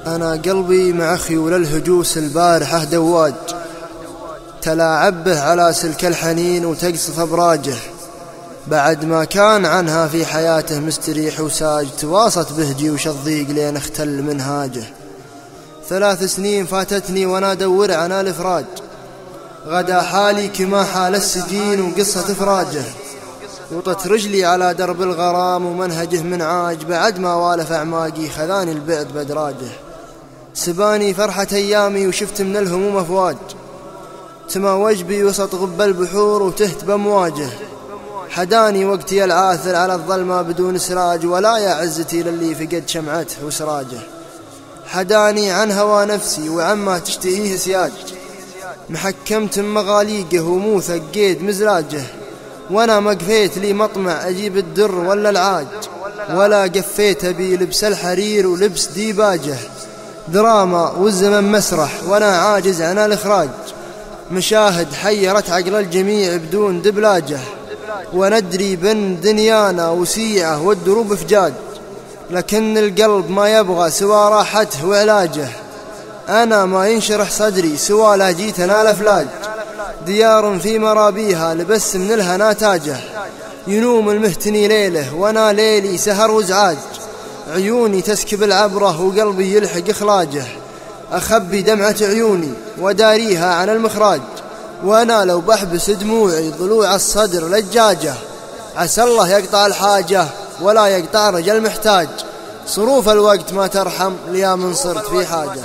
أنا قلبي مع خيول الهجوس البارحة دواج، تلاعب به على سلك الحنين وتقصف أبراجه، بعد ما كان عنها في حياته مستريح وساج، تواصت به جيوش الضيق لين اختل منهاجه. 3 سنين فاتتني وانا ادور عن الافراج، غدا حالي كما حال السجين وقصة افراجه، وطت رجلي على درب الغرام ومنهجه منعاج، بعد ما والف اعماقي خذاني البعد بدراجه. سباني فرحة ايامي وشفت من الهموم افواج، تماوج بي وسط غب البحور وتهت بامواجه، حداني وقتي العاثر على الظلمة بدون سراج، ولا يا عزتي للي فقد شمعته وسراجه. حداني عن هوى نفسي وعما تشتهيه سياج، محكمت مغاليقه وموثق قيد مزلاجه، وانا ما قفيت لي مطمع اجيب الدر ولا العاج، ولا قفيت بي لبس الحرير ولبس ديباجه. دراما والزمن مسرح وانا عاجز عن الاخراج، مشاهد حيرت عقل الجميع بدون دبلاجه، وندري بن دنيانا وسيعه والدروب فجاج، لكن القلب ما يبغى سوى راحته وعلاجه. أنا ما ينشرح صدري سوى لا جيت أنال أفلاج، ديار في مرابيها لبس من الهنا تاجه، ينوم المهتني ليله وانا ليلي سهر وزعاج، عيوني تسكب العبرة وقلبي يلحق إخلاجه، أخبي دمعة عيوني وداريها عن المخراج، وانا لو بحبس دموعي ضلوع الصدر لجاجه، عسى الله يقطع الحاجة ولا يقطع رجل محتاج، صروف الوقت ما ترحم ليا من صرت في حاجة.